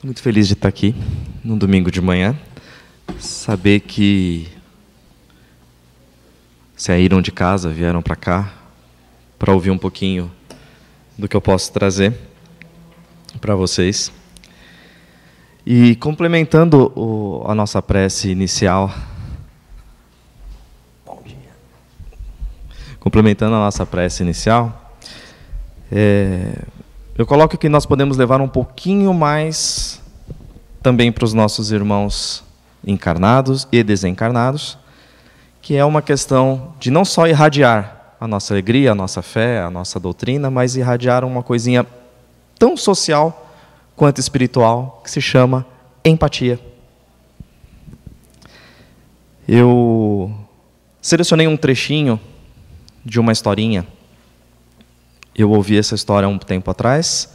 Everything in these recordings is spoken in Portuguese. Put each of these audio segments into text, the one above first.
Muito feliz de estar aqui, num domingo de manhã. Saber que saíram de casa, vieram para cá, para ouvir um pouquinho do que eu posso trazer para vocês. E complementando a nossa prece inicial, eu coloco que nós podemos levar um pouquinho mais também para os nossos irmãos encarnados e desencarnados, que é uma questão de não só irradiar a nossa alegria, a nossa fé, a nossa doutrina, mas irradiar uma coisinha tão social quanto espiritual, que se chama empatia. Eu selecionei um trechinho de uma historinha. Eu ouvi essa história há um tempo atrás,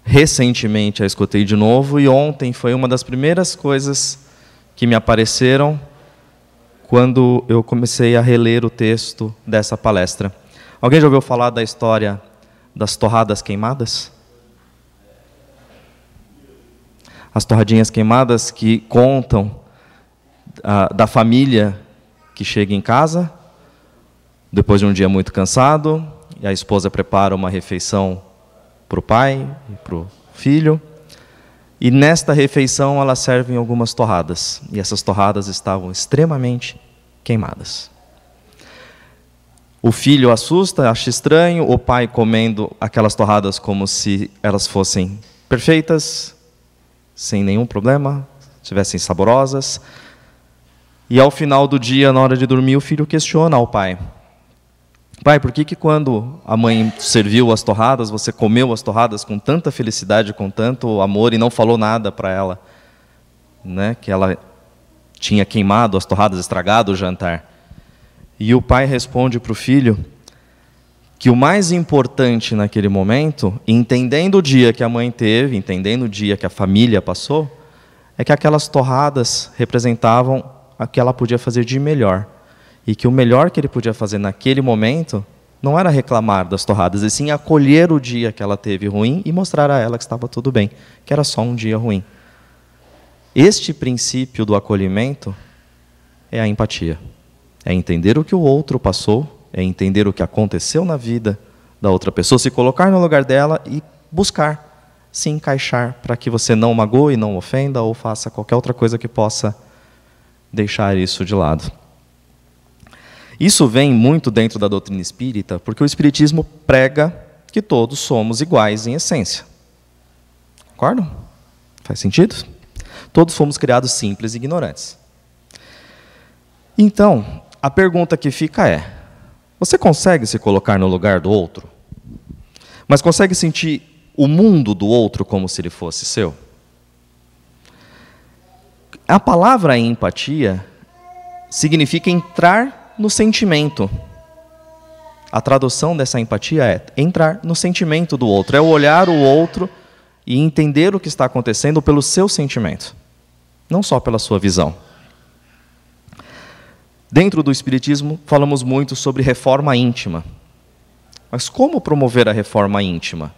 recentemente a escutei de novo, e ontem foi uma das primeiras coisas que me apareceram quando eu comecei a reler o texto dessa palestra. Alguém já ouviu falar da história das torradas queimadas? As torradinhas queimadas que contam da família que chega em casa, depois de um dia muito cansado, e a esposa prepara uma refeição para o pai e para o filho. E nesta refeição elas servem algumas torradas. E essas torradas estavam extremamente queimadas. O filho assusta, acha estranho, o pai comendo aquelas torradas como se elas fossem perfeitas, sem nenhum problema, estivessem saborosas. E ao final do dia, na hora de dormir, o filho questiona ao pai: pai, por que quando a mãe serviu as torradas, você comeu as torradas com tanta felicidade, com tanto amor, e não falou nada para ela, né, que ela tinha queimado as torradas, estragado o jantar? E o pai responde para o filho que o mais importante naquele momento, entendendo o dia que a mãe teve, entendendo o dia que a família passou, é que aquelas torradas representavam o que ela podia fazer de melhor. E que o melhor que ele podia fazer naquele momento não era reclamar das torradas, e sim acolher o dia que ela teve ruim e mostrar a ela que estava tudo bem, que era só um dia ruim. Este princípio do acolhimento é a empatia. É entender o que o outro passou, é entender o que aconteceu na vida da outra pessoa, se colocar no lugar dela e buscar se encaixar para que você não magoe, não ofenda ou faça qualquer outra coisa que possa deixar isso de lado. Isso vem muito dentro da doutrina espírita, porque o espiritismo prega que todos somos iguais em essência. Concordam? Faz sentido? Todos fomos criados simples e ignorantes. Então, a pergunta que fica é: você consegue se colocar no lugar do outro? Mas consegue sentir o mundo do outro como se ele fosse seu? A palavra empatia significa entrar no sentimento. A tradução dessa empatia é entrar no sentimento do outro, é olhar o outro e entender o que está acontecendo pelo seu sentimento, não só pela sua visão. Dentro do espiritismo, falamos muito sobre reforma íntima. Mas como promover a reforma íntima?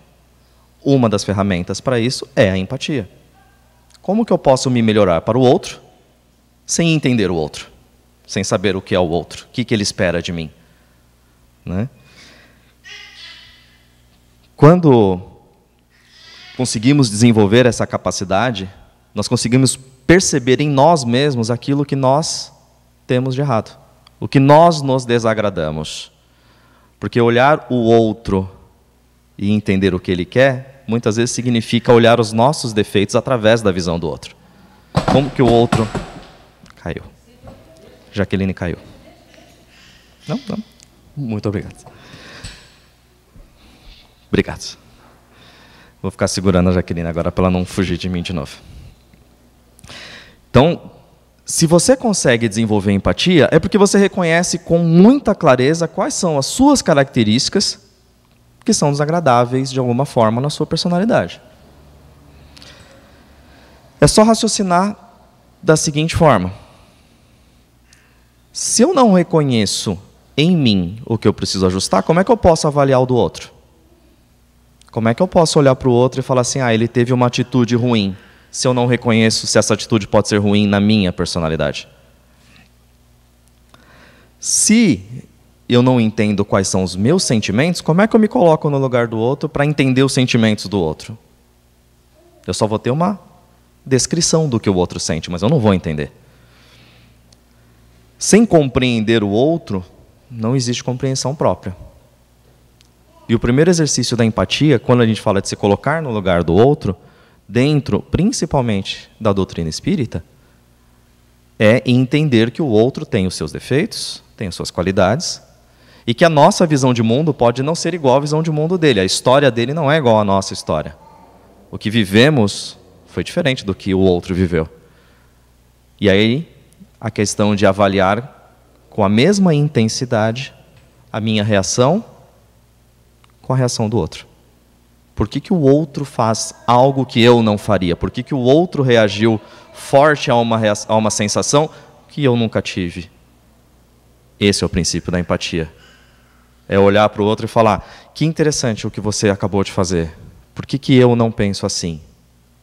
Uma das ferramentas para isso é a empatia. Como que eu posso me melhorar para o outro sem entender o outro? Sem saber o que é o outro, o que ele espera de mim, né? Quando conseguimos desenvolver essa capacidade, nós conseguimos perceber em nós mesmos aquilo que nós temos de errado, o que nós nos desagradamos. Porque olhar o outro e entender o que ele quer, muitas vezes significa olhar os nossos defeitos através da visão do outro. Como que o outro caiu? Jaqueline caiu. Não? Muito obrigado. Obrigado. Vou ficar segurando a Jaqueline agora para ela não fugir de mim de novo. Então, se você consegue desenvolver empatia, é porque você reconhece com muita clareza quais são as suas características que são desagradáveis de alguma forma na sua personalidade. É só raciocinar da seguinte forma: se eu não reconheço em mim o que eu preciso ajustar, como é que eu posso avaliar o do outro? Como é que eu posso olhar para o outro e falar assim: ele teve uma atitude ruim, se eu não reconheço se essa atitude pode ser ruim na minha personalidade? Se eu não entendo quais são os meus sentimentos, como é que eu me coloco no lugar do outro para entender os sentimentos do outro? Eu só vou ter uma descrição do que o outro sente, mas eu não vou entender. Sem compreender o outro, não existe compreensão própria. E o primeiro exercício da empatia, quando a gente fala de se colocar no lugar do outro, dentro, principalmente, da doutrina espírita, é entender que o outro tem os seus defeitos, tem as suas qualidades, e que a nossa visão de mundo pode não ser igual à visão de mundo dele. A história dele não é igual à nossa história. O que vivemos foi diferente do que o outro viveu. E aí, a questão de avaliar com a mesma intensidade a minha reação com a reação do outro. Por que o outro faz algo que eu não faria? Por que o outro reagiu forte a uma sensação que eu nunca tive? Esse é o princípio da empatia. É olhar para o outro e falar, que interessante o que você acabou de fazer. Por que eu não penso assim?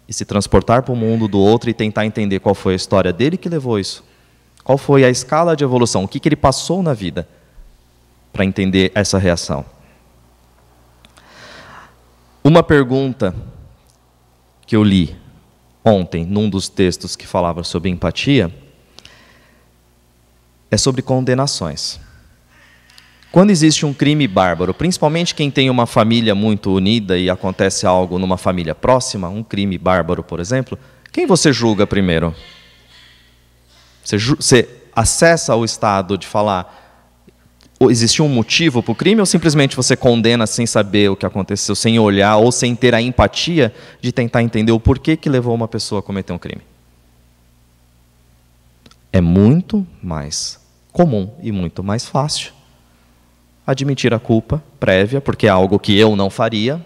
E se transportar para o mundo do outro e tentar entender qual foi a história dele que levou isso. Qual foi a escala de evolução, o que ele passou na vida para entender essa reação. Uma pergunta que eu li ontem, num dos textos que falava sobre empatia, é sobre condenações. Quando existe um crime bárbaro, principalmente quem tem uma família muito unida e acontece algo numa família próxima, um crime bárbaro, por exemplo, quem você julga primeiro? Você acessa o estado de falar, existiu um motivo para o crime, ou simplesmente você condena sem saber o que aconteceu, sem olhar, ou sem ter a empatia de tentar entender o porquê que levou uma pessoa a cometer um crime? É muito mais comum e muito mais fácil admitir a culpa prévia, porque é algo que eu não faria,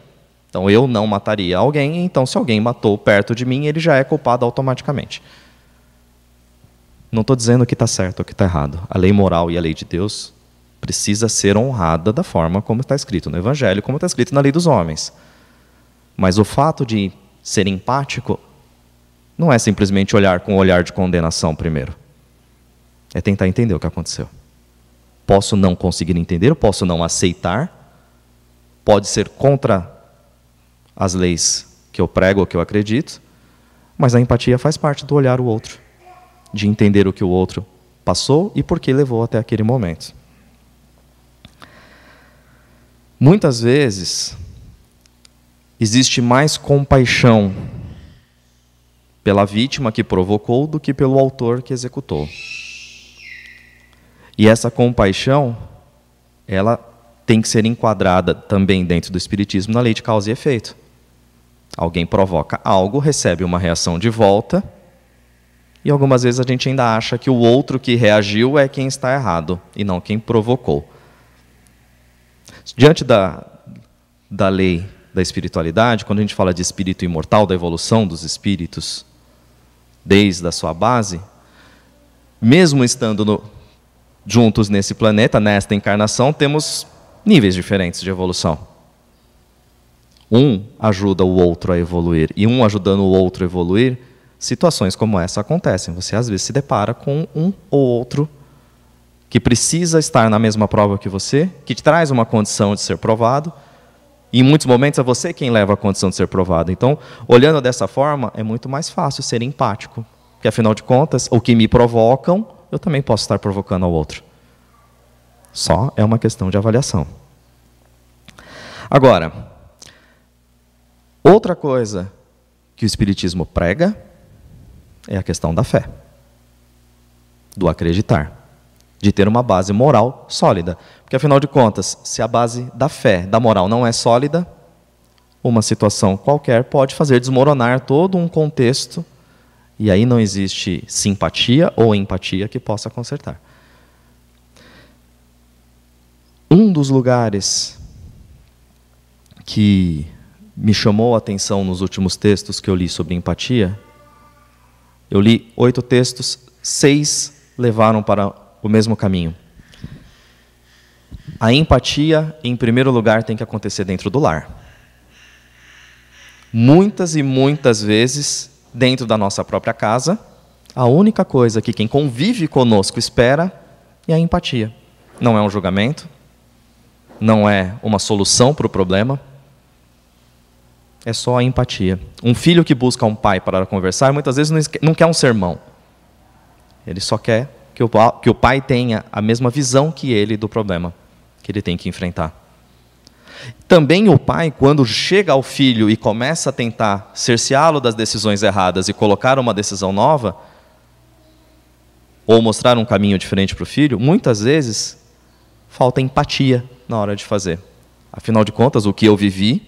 então eu não mataria alguém, então se alguém matou perto de mim, ele já é culpado automaticamente. Não estou dizendo o que está certo ou o que está errado. A lei moral e a lei de Deus precisa ser honrada da forma como está escrito no Evangelho, como está escrito na lei dos homens. Mas o fato de ser empático não é simplesmente olhar com um olhar de condenação primeiro. É tentar entender o que aconteceu. Posso não conseguir entender, posso não aceitar, pode ser contra as leis que eu prego ou que eu acredito, mas a empatia faz parte do olhar o outro, de entender o que o outro passou e por que levou até aquele momento. Muitas vezes, existe mais compaixão pela vítima que provocou do que pelo autor que executou. E essa compaixão, ela tem que ser enquadrada também dentro do Espiritismo na lei de causa e efeito. Alguém provoca algo, recebe uma reação de volta, e algumas vezes a gente ainda acha que o outro que reagiu é quem está errado, e não quem provocou. Diante da lei da espiritualidade, quando a gente fala de espírito imortal, da evolução dos espíritos, desde a sua base, mesmo estando juntos nesse planeta, nesta encarnação, temos níveis diferentes de evolução. Um ajuda o outro a evoluir, e um ajudando o outro a evoluir, situações como essa acontecem. Você às vezes se depara com um ou outro que precisa estar na mesma prova que você, que te traz uma condição de ser provado, e em muitos momentos é você quem leva a condição de ser provado. Então, olhando dessa forma, é muito mais fácil ser empático, porque afinal de contas, o que me provocam, eu também posso estar provocando ao outro. Só é uma questão de avaliação. Agora, outra coisa que o Espiritismo prega é a questão da fé, do acreditar, de ter uma base moral sólida. Porque, afinal de contas, se a base da fé, da moral não é sólida, uma situação qualquer pode fazer desmoronar todo um contexto, e aí não existe simpatia ou empatia que possa consertar. Um dos lugares que me chamou a atenção nos últimos textos que eu li sobre empatia, eu li 8 textos, 6 levaram para o mesmo caminho. A empatia, em primeiro lugar, tem que acontecer dentro do lar. Muitas e muitas vezes, dentro da nossa própria casa, a única coisa que quem convive conosco espera é a empatia. Não é um julgamento, não é uma solução para o problema, é só a empatia. Um filho que busca um pai para conversar, muitas vezes não quer um sermão. Ele só quer que o pai tenha a mesma visão que ele do problema que ele tem que enfrentar. Também o pai, quando chega ao filho e começa a tentar cerceá-lo das decisões erradas e colocar uma decisão nova, ou mostrar um caminho diferente para o filho, muitas vezes falta empatia na hora de fazer. Afinal de contas, o que eu vivi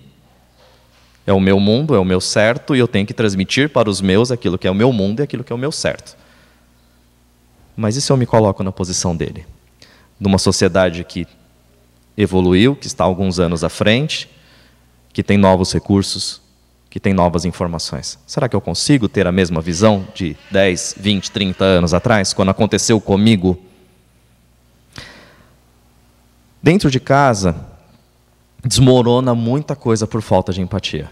é o meu mundo, é o meu certo, e eu tenho que transmitir para os meus aquilo que é o meu mundo e aquilo que é o meu certo. Mas e se eu me coloco na posição dele? Numa sociedade que evoluiu, que está alguns anos à frente, que tem novos recursos, que tem novas informações. Será que eu consigo ter a mesma visão de 10, 20, 30 anos atrás, quando aconteceu comigo? Dentro de casa, desmorona muita coisa por falta de empatia,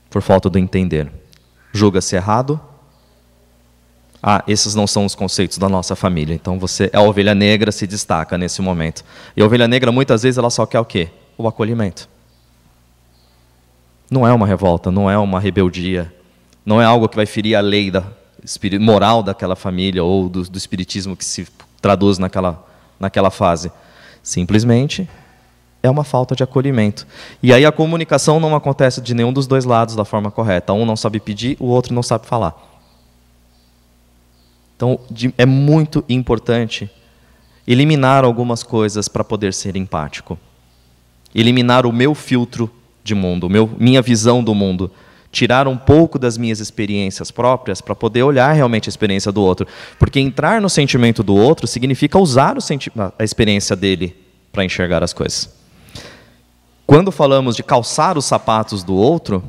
por falta do entender. Julga-se errado. Esses não são os conceitos da nossa família. Então você, a ovelha negra se destaca nesse momento. E a ovelha negra, muitas vezes, ela só quer o quê? O acolhimento. Não é uma revolta, não é uma rebeldia, não é algo que vai ferir a lei moral daquela família ou do espiritismo que se traduz naquela fase. Simplesmente é uma falta de acolhimento. E aí a comunicação não acontece de nenhum dos dois lados da forma correta. Um não sabe pedir, o outro não sabe falar. Então, é muito importante eliminar algumas coisas para poder ser empático. Eliminar o meu filtro de mundo, minha visão do mundo. Tirar um pouco das minhas experiências próprias para poder olhar realmente a experiência do outro. Porque entrar no sentimento do outro significa usar a experiência dele para enxergar as coisas. Quando falamos de calçar os sapatos do outro,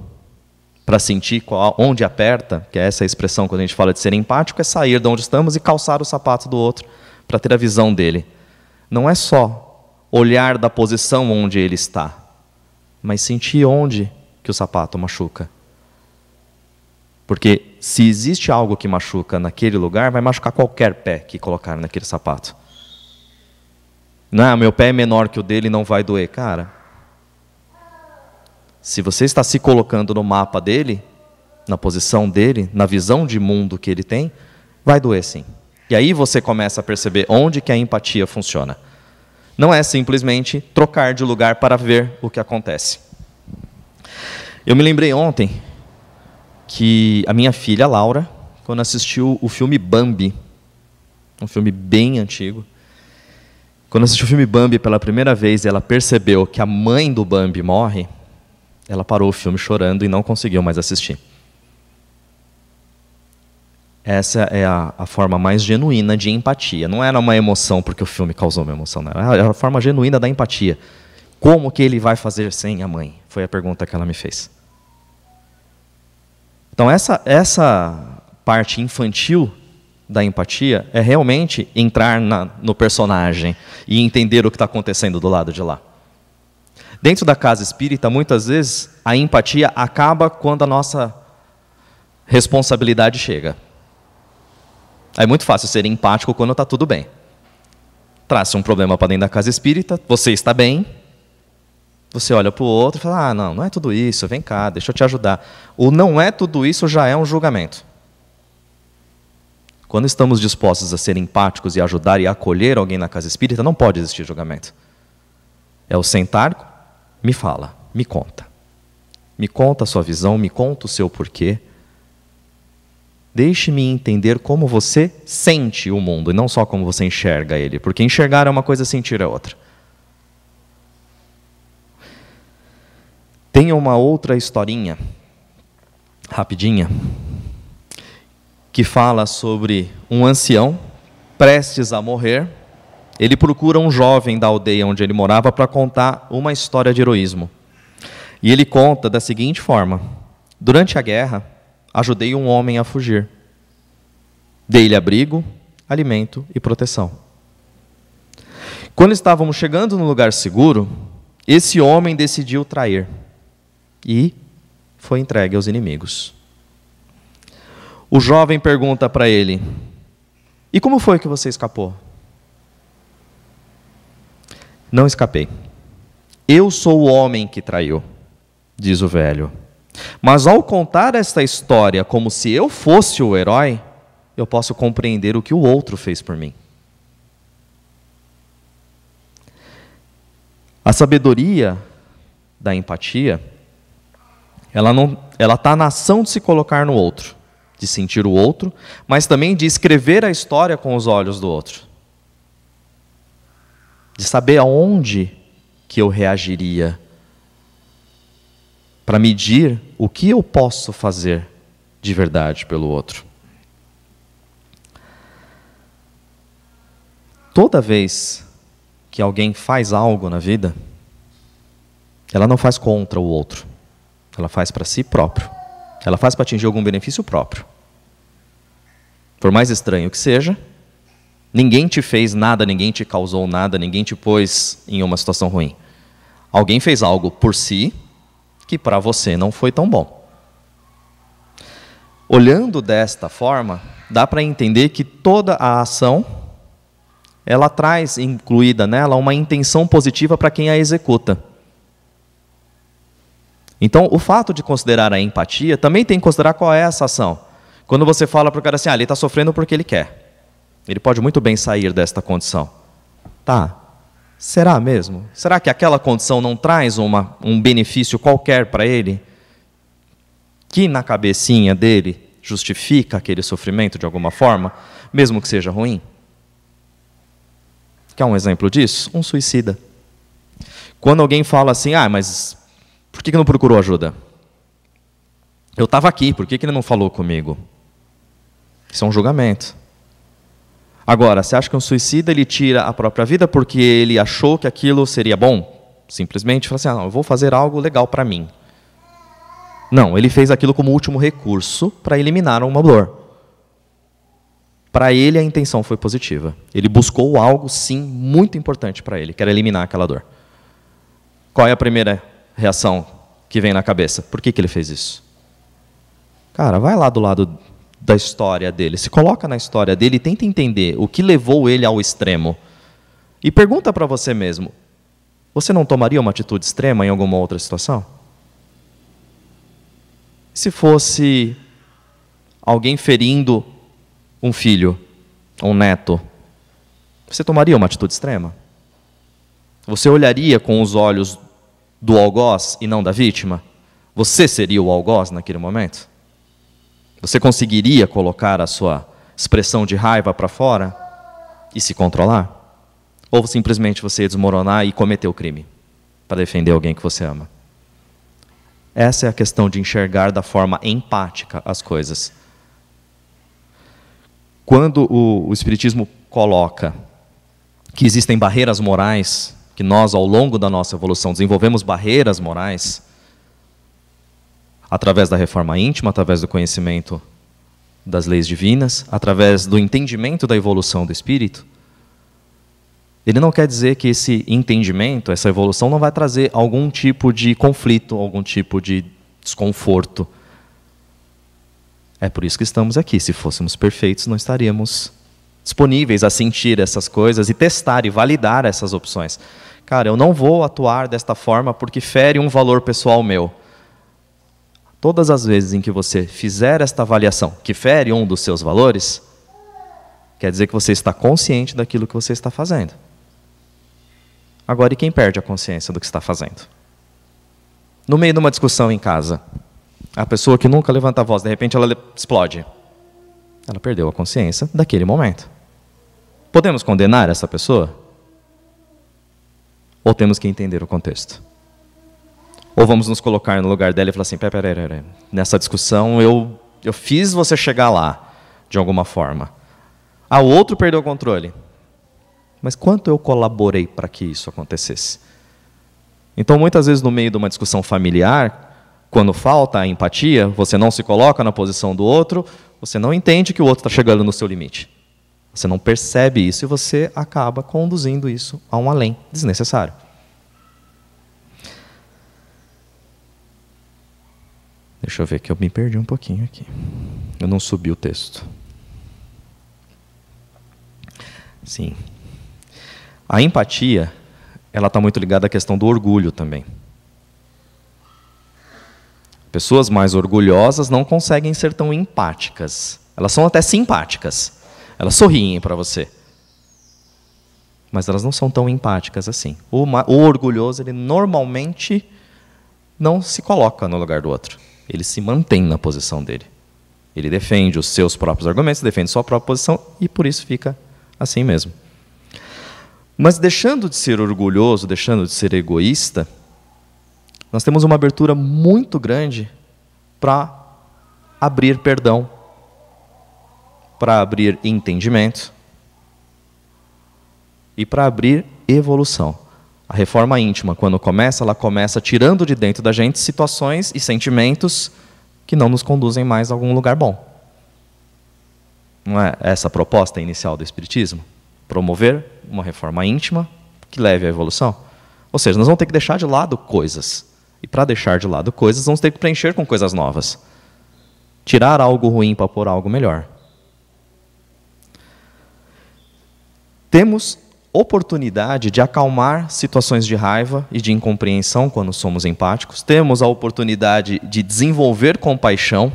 para sentir onde aperta, que é essa expressão quando a gente fala de ser empático, é sair de onde estamos e calçar o sapato do outro, para ter a visão dele. Não é só olhar da posição onde ele está, mas sentir onde que o sapato machuca. Porque se existe algo que machuca naquele lugar, vai machucar qualquer pé que colocar naquele sapato. Não, meu pé é menor que o dele, não vai doer. Cara, se você está se colocando no mapa dele, na posição dele, na visão de mundo que ele tem, vai doer sim. E aí você começa a perceber onde que a empatia funciona. Não é simplesmente trocar de lugar para ver o que acontece. Eu me lembrei ontem que a minha filha, Laura, quando assistiu o filme Bambi, um filme bem antigo, quando assistiu o filme Bambi pela primeira vez e ela percebeu que a mãe do Bambi morre, ela parou o filme chorando e não conseguiu mais assistir. Essa é a forma mais genuína de empatia. Não era uma emoção porque o filme causou uma emoção, não. Era a forma genuína da empatia. Como que ele vai fazer sem a mãe? Foi a pergunta que ela me fez. Então essa parte infantil da empatia é realmente entrar no personagem e entender o que está acontecendo do lado de lá. Dentro da casa espírita, muitas vezes, a empatia acaba quando a nossa responsabilidade chega. É muito fácil ser empático quando está tudo bem. Traz um problema para dentro da casa espírita, você está bem, você olha para o outro e fala, não é tudo isso, vem cá, deixa eu te ajudar. O não é tudo isso já é um julgamento. Quando estamos dispostos a ser empáticos e ajudar e acolher alguém na casa espírita, não pode existir julgamento. É o sentar, me fala, me conta. Me conta a sua visão, me conta o seu porquê. Deixe-me entender como você sente o mundo, e não só como você enxerga ele. Porque enxergar é uma coisa, sentir é outra. Tem uma outra historinha, rapidinha, que fala sobre um ancião prestes a morrer. Ele procura um jovem da aldeia onde ele morava para contar uma história de heroísmo. E ele conta da seguinte forma: durante a guerra, ajudei um homem a fugir. Dei-lhe abrigo, alimento e proteção. Quando estávamos chegando no lugar seguro, esse homem decidiu trair e foi entregue aos inimigos. O jovem pergunta para ele: e como foi que você escapou? Não escapei. Eu sou o homem que traiu, diz o velho. Mas ao contar esta história como se eu fosse o herói, eu posso compreender o que o outro fez por mim. A sabedoria da empatia, ela está na ação de se colocar no outro, de sentir o outro, mas também de escrever a história com os olhos do outro. De saber aonde que eu reagiria, para medir o que eu posso fazer de verdade pelo outro. Toda vez que alguém faz algo na vida, ela não faz contra o outro, ela faz para si próprio. Ela faz para atingir algum benefício próprio. Por mais estranho que seja, ninguém te fez nada, ninguém te causou nada, ninguém te pôs em uma situação ruim. Alguém fez algo por si, que para você não foi tão bom. Olhando desta forma, dá para entender que toda a ação, ela traz incluída nela uma intenção positiva para quem a executa. Então, o fato de considerar a empatia, também tem que considerar qual é essa ação. Quando você fala para o cara assim, ele está sofrendo porque ele quer. Ele pode muito bem sair desta condição. Tá, será mesmo? Será que aquela condição não traz um benefício qualquer para ele? Que na cabecinha dele justifica aquele sofrimento de alguma forma, mesmo que seja ruim? Quer um exemplo disso? Um suicida. Quando alguém fala assim, mas por que não procurou ajuda? Eu estava aqui, por que ele não falou comigo? Isso é um julgamento. Agora, você acha que um suicida ele tira a própria vida porque ele achou que aquilo seria bom? Simplesmente fala assim, eu vou fazer algo legal para mim. Não, ele fez aquilo como último recurso para eliminar uma dor. Para ele a intenção foi positiva. Ele buscou algo, sim, muito importante para ele, que era eliminar aquela dor. Qual é a primeira reação que vem na cabeça? Por que ele fez isso? Cara, vai lá do lado da história dele, se coloca na história dele e tenta entender o que levou ele ao extremo. E pergunta para você mesmo, você não tomaria uma atitude extrema em alguma outra situação? Se fosse alguém ferindo um filho, um neto, você tomaria uma atitude extrema? Você olharia com os olhos do algoz e não da vítima? Você seria o algoz naquele momento? Você conseguiria colocar a sua expressão de raiva para fora e se controlar? Ou simplesmente você ia desmoronar e cometer o crime para defender alguém que você ama? Essa é a questão de enxergar da forma empática as coisas. Quando o Espiritismo coloca que existem barreiras morais, que nós, ao longo da nossa evolução, desenvolvemos barreiras morais, através da reforma íntima, através do conhecimento das leis divinas, através do entendimento da evolução do espírito, ele não quer dizer que esse entendimento, essa evolução, não vai trazer algum tipo de conflito, algum tipo de desconforto. É por isso que estamos aqui. Se fôssemos perfeitos, não estaríamos disponíveis a sentir essas coisas e testar e validar essas opções. Cara, eu não vou atuar desta forma porque fere um valor pessoal meu. Todas as vezes em que você fizer esta avaliação, que fere um dos seus valores, quer dizer que você está consciente daquilo que você está fazendo. Agora, e quem perde a consciência do que está fazendo? No meio de uma discussão em casa, a pessoa que nunca levanta a voz, de repente ela explode. Ela perdeu a consciência daquele momento. Podemos condenar essa pessoa? Ou temos que entender o contexto? Ou vamos nos colocar no lugar dela e falar assim, peraí, nessa discussão eu fiz você chegar lá, de alguma forma. O outro perdeu o controle. Mas quanto eu colaborei para que isso acontecesse? Então, muitas vezes, no meio de uma discussão familiar, quando falta a empatia, você não se coloca na posição do outro, você não entende que o outro está chegando no seu limite. Você não percebe isso e você acaba conduzindo isso a um além desnecessário. Deixa eu ver que eu me perdi um pouquinho aqui. Eu não subi o texto. Sim. A empatia, ela está muito ligada à questão do orgulho também. Pessoas mais orgulhosas não conseguem ser tão empáticas. Elas são até simpáticas. Elas sorriem para você. Mas elas não são tão empáticas assim. O orgulhoso, ele normalmente não se coloca no lugar do outro. Ele se mantém na posição dele. Ele defende os seus próprios argumentos, defende sua própria posição e por isso fica assim mesmo. Mas deixando de ser orgulhoso, deixando de ser egoísta, nós temos uma abertura muito grande para abrir perdão, para abrir entendimento e para abrir evolução. A reforma íntima, quando começa, ela começa tirando de dentro da gente situações e sentimentos que não nos conduzem mais a algum lugar bom. Não é essa a proposta inicial do Espiritismo? Promover uma reforma íntima que leve à evolução? Ou seja, nós vamos ter que deixar de lado coisas. E para deixar de lado coisas, vamos ter que preencher com coisas novas. Tirar algo ruim para pôr algo melhor. Temos oportunidade de acalmar situações de raiva e de incompreensão quando somos empáticos. Temos a oportunidade de desenvolver compaixão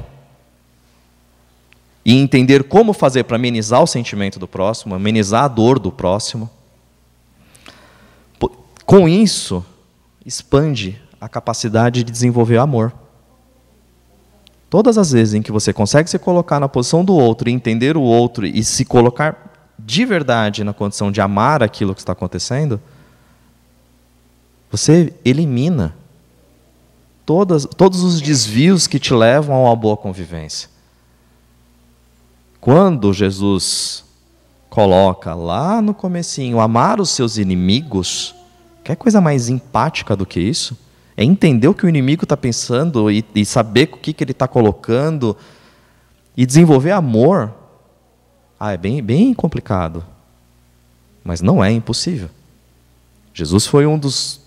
e entender como fazer para amenizar o sentimento do próximo, amenizar a dor do próximo. Com isso, expande a capacidade de desenvolver amor. Todas as vezes em que você consegue se colocar na posição do outro e entender o outro e se colocar de verdade na condição de amar aquilo que está acontecendo, você elimina todos os desvios que te levam a uma boa convivência. Quando Jesus coloca lá no comecinho, amar os seus inimigos, quer coisa mais empática do que isso? É entender o que o inimigo está pensando e saber o que ele está colocando e desenvolver amor. É bem complicado, mas não é impossível. Jesus foi um dos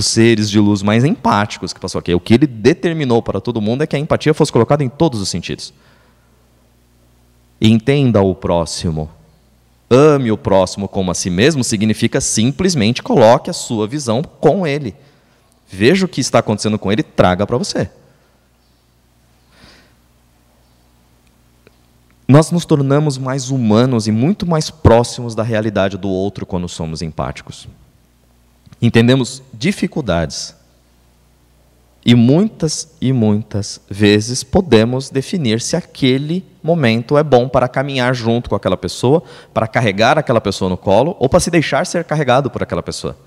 seres de luz mais empáticos que passou aqui. O que ele determinou para todo mundo é que a empatia fosse colocada em todos os sentidos. Entenda o próximo. Ame o próximo como a si mesmo significa simplesmente coloque a sua visão com ele. Veja o que está acontecendo com ele e traga para você. Nós nos tornamos mais humanos e muito mais próximos da realidade do outro quando somos empáticos. Entendemos dificuldades. E muitas vezes podemos definir se aquele momento é bom para caminhar junto com aquela pessoa, para carregar aquela pessoa no colo, ou para se deixar ser carregado por aquela pessoa.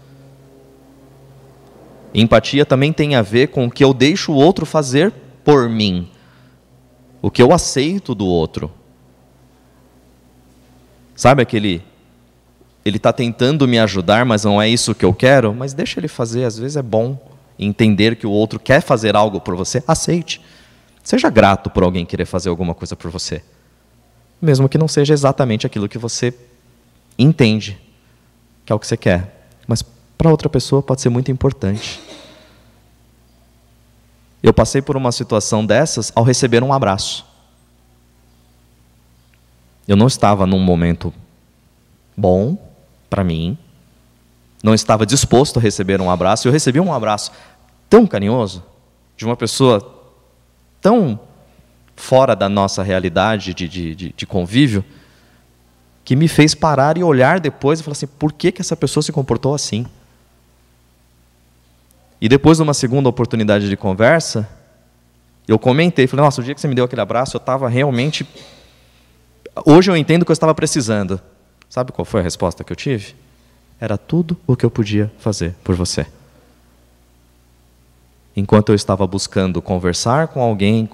Empatia também tem a ver com o que eu deixo o outro fazer por mim, o que eu aceito do outro. Sabe aquele... Ele está tentando me ajudar, mas não é isso que eu quero? Mas deixa ele fazer, às vezes é bom entender que o outro quer fazer algo por você, aceite. Seja grato por alguém querer fazer alguma coisa por você. Mesmo que não seja exatamente aquilo que você entende, que é o que você quer. Mas para outra pessoa pode ser muito importante. Eu passei por uma situação dessas ao receber um abraço. Eu não estava num momento bom para mim, não estava disposto a receber um abraço, eu recebi um abraço tão carinhoso, de uma pessoa tão fora da nossa realidade de convívio, que me fez parar e olhar depois e falar assim, por que essa pessoa se comportou assim? E depois de uma segunda oportunidade de conversa, eu comentei, falei, nossa, o dia que você me deu aquele abraço, eu estava realmente... Hoje eu entendo o que eu estava precisando. Sabe qual foi a resposta que eu tive? Era tudo o que eu podia fazer por você. Enquanto eu estava buscando conversar com alguém,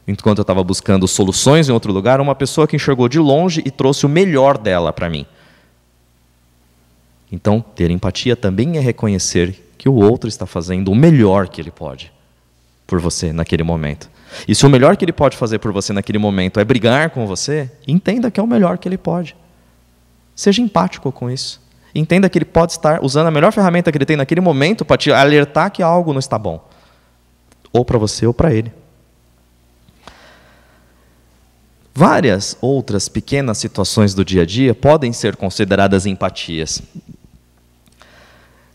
enquanto eu estava buscando soluções em outro lugar, uma pessoa que enxergou de longe e trouxe o melhor dela para mim. Então, ter empatia também é reconhecer que o outro está fazendo o melhor que ele pode por você naquele momento. E se o melhor que ele pode fazer por você naquele momento é brigar com você, entenda que é o melhor que ele pode. Seja empático com isso. Entenda que ele pode estar usando a melhor ferramenta que ele tem naquele momento para te alertar que algo não está bom. Ou para você ou para ele. Várias outras pequenas situações do dia a dia podem ser consideradas empatias.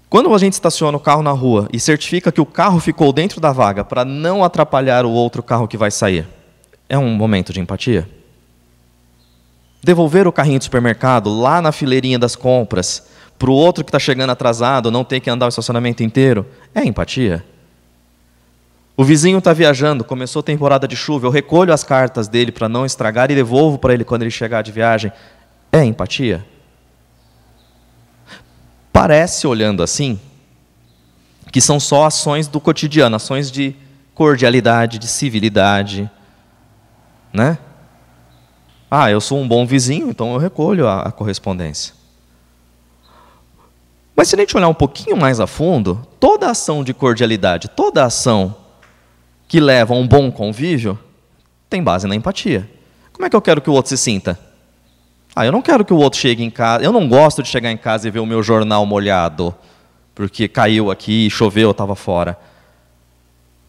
Quando a gente estaciona o carro na rua e certifica que o carro ficou dentro da vaga para não atrapalhar o outro carro que vai sair, é um momento de empatia? Devolver o carrinho do supermercado lá na fileirinha das compras para o outro que está chegando atrasado não ter que andar o estacionamento inteiro, é empatia? O vizinho está viajando, começou a temporada de chuva, eu recolho as cartas dele para não estragar e devolvo para ele quando ele chegar de viagem. É empatia? Parece, olhando assim, que são só ações do cotidiano, ações de cordialidade, de civilidade, né? Eu sou um bom vizinho, então eu recolho a correspondência. Mas se a gente olhar um pouquinho mais a fundo, toda ação de cordialidade, toda ação que leva a um bom convívio, tem base na empatia. Como é que eu quero que o outro se sinta? Eu não quero que o outro chegue em casa, eu não gosto de chegar em casa e ver o meu jornal molhado, porque caiu aqui, choveu, estava fora.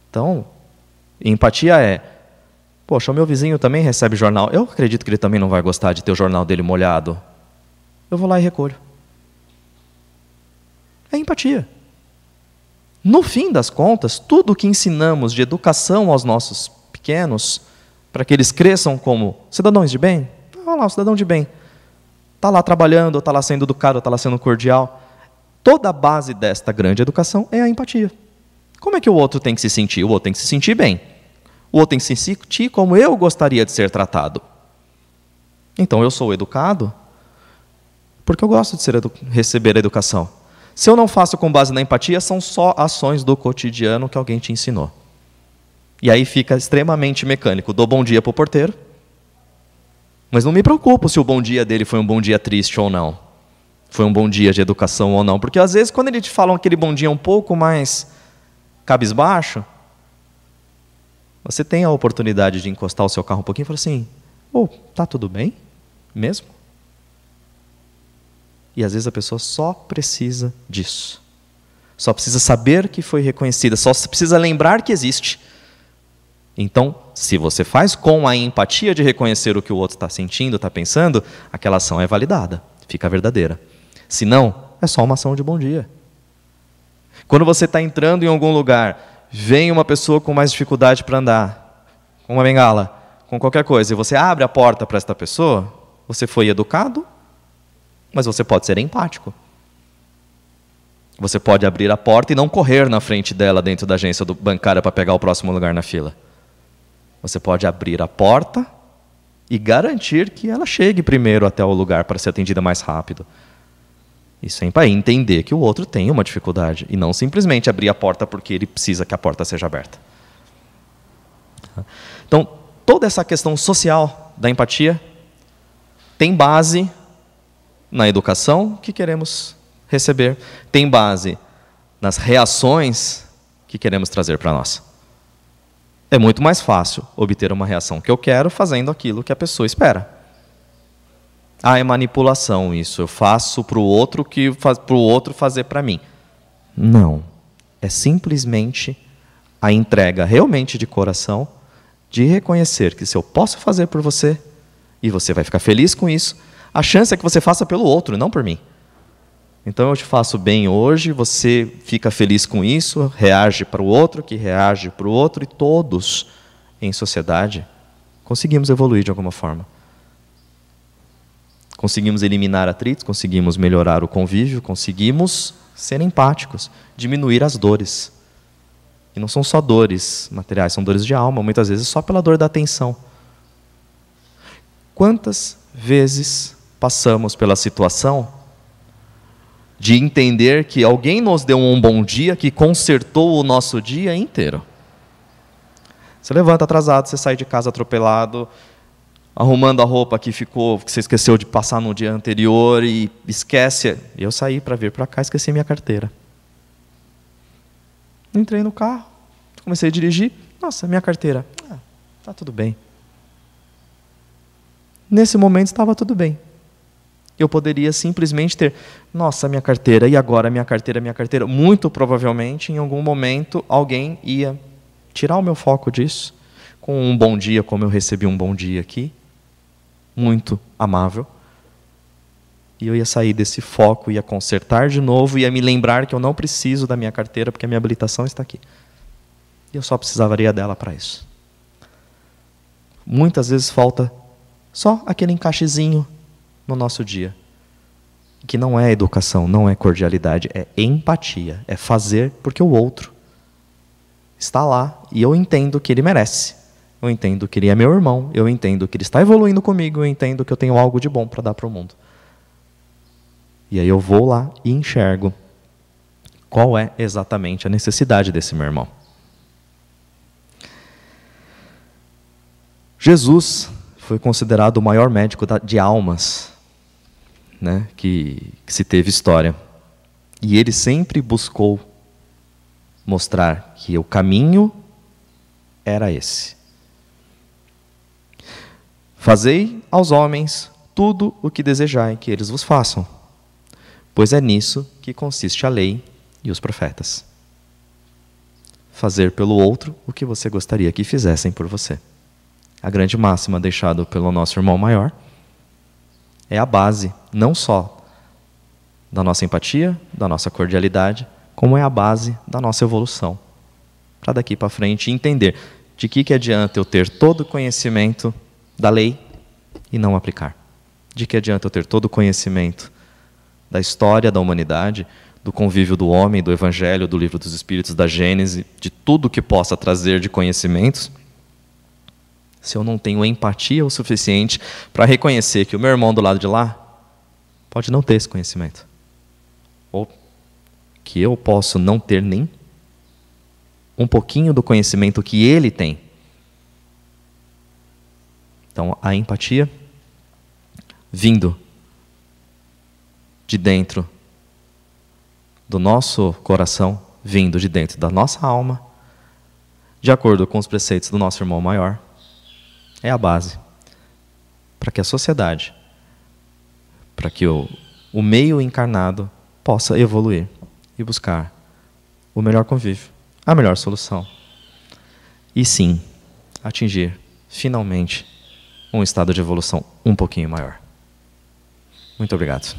Então, empatia é, poxa, o meu vizinho também recebe jornal, eu acredito que ele também não vai gostar de ter o jornal dele molhado. Eu vou lá e recolho. É empatia. No fim das contas, tudo o que ensinamos de educação aos nossos pequenos, para que eles cresçam como cidadãos de bem, olha lá, um cidadão de bem, está lá trabalhando, está lá sendo educado, está lá sendo cordial. Toda a base desta grande educação é a empatia. Como é que o outro tem que se sentir? O outro tem que se sentir bem. O outro tem que se sentir como eu gostaria de ser tratado. Então eu sou educado porque eu gosto de receber a educação. Se eu não faço com base na empatia, são só ações do cotidiano que alguém te ensinou. E aí fica extremamente mecânico. Dou bom dia para o porteiro, mas não me preocupo se o bom dia dele foi um bom dia triste ou não. Foi um bom dia de educação ou não. Porque às vezes, quando eles te falam aquele bom dia um pouco mais cabisbaixo, você tem a oportunidade de encostar o seu carro um pouquinho e falar assim, tá tudo bem mesmo? E às vezes a pessoa só precisa disso. Só precisa saber que foi reconhecida, só precisa lembrar que existe. Então, se você faz com a empatia de reconhecer o que o outro está sentindo, está pensando, aquela ação é validada, fica verdadeira. Se não, é só uma ação de bom dia. Quando você está entrando em algum lugar, vem uma pessoa com mais dificuldade para andar, com uma bengala, com qualquer coisa, e você abre a porta para esta pessoa, você foi educado, mas você pode ser empático. Você pode abrir a porta e não correr na frente dela dentro da agência bancária para pegar o próximo lugar na fila. Você pode abrir a porta e garantir que ela chegue primeiro até o lugar para ser atendida mais rápido. Isso é empatia, entender que o outro tem uma dificuldade e não simplesmente abrir a porta porque ele precisa que a porta seja aberta. Então, toda essa questão social da empatia tem base na educação que queremos receber, tem base nas reações que queremos trazer para nós. É muito mais fácil obter uma reação que eu quero fazendo aquilo que a pessoa espera. É manipulação isso, eu faço para o outro que para o outro fazer para mim. Não, é simplesmente a entrega realmente de coração, de reconhecer que se eu posso fazer por você, e você vai ficar feliz com isso, a chance é que você faça pelo outro, não por mim. Então eu te faço bem hoje, você fica feliz com isso, reage para o outro, que reage para o outro, e todos, em sociedade, conseguimos evoluir de alguma forma. Conseguimos eliminar atritos, conseguimos melhorar o convívio, conseguimos ser empáticos, diminuir as dores. E não são só dores materiais, são dores de alma, muitas vezes só pela dor da atenção. Quantas vezes passamos pela situação de entender que alguém nos deu um bom dia, que consertou o nosso dia inteiro? Você levanta atrasado, você sai de casa atropelado, arrumando a roupa que você esqueceu de passar no dia anterior e esquece. Eu saí para vir para cá e esqueci minha carteira. Entrei no carro, comecei a dirigir. Nossa, minha carteira. Tá tudo bem. Nesse momento estava tudo bem. Eu poderia simplesmente ter, nossa, minha carteira, e agora minha carteira, minha carteira? Muito provavelmente, em algum momento, alguém ia tirar o meu foco disso, com um bom dia, como eu recebi um bom dia aqui, muito amável. E eu ia sair desse foco, ia consertar de novo, ia me lembrar que eu não preciso da minha carteira, porque a minha habilitação está aqui. E eu só precisaria dela para isso. Muitas vezes falta só aquele encaixezinho no nosso dia. Que não é educação, não é cordialidade, é empatia. É fazer porque o outro está lá e eu entendo que ele merece. Eu entendo que ele é meu irmão, eu entendo que ele está evoluindo comigo, eu entendo que eu tenho algo de bom para dar para o mundo. E aí eu vou lá e enxergo qual é exatamente a necessidade desse meu irmão. Jesus foi considerado o maior médico de almas, né, que se teve história. E ele sempre buscou mostrar que o caminho era esse. Fazei aos homens tudo o que desejai que eles vos façam, pois é nisso que consiste a lei e os profetas. Fazer pelo outro o que você gostaria que fizessem por você. A grande máxima deixada pelo nosso irmão maior é a base, não só da nossa empatia, da nossa cordialidade, como é a base da nossa evolução. Para daqui para frente entender de que adianta eu ter todo o conhecimento da lei e não aplicar. De que adianta eu ter todo o conhecimento da história da humanidade, do convívio do homem, do Evangelho, do Livro dos Espíritos, da Gênese, de tudo que possa trazer de conhecimentos, se eu não tenho empatia o suficiente para reconhecer que o meu irmão do lado de lá pode não ter esse conhecimento. Ou que eu posso não ter nem um pouquinho do conhecimento que ele tem. Então, a empatia vindo de dentro do nosso coração, vindo de dentro da nossa alma, de acordo com os preceitos do nosso irmão maior, é a base para que a sociedade, para que o meio encarnado possa evoluir e buscar o melhor convívio, a melhor solução. E sim, atingir, finalmente, um estado de evolução um pouquinho maior. Muito obrigado.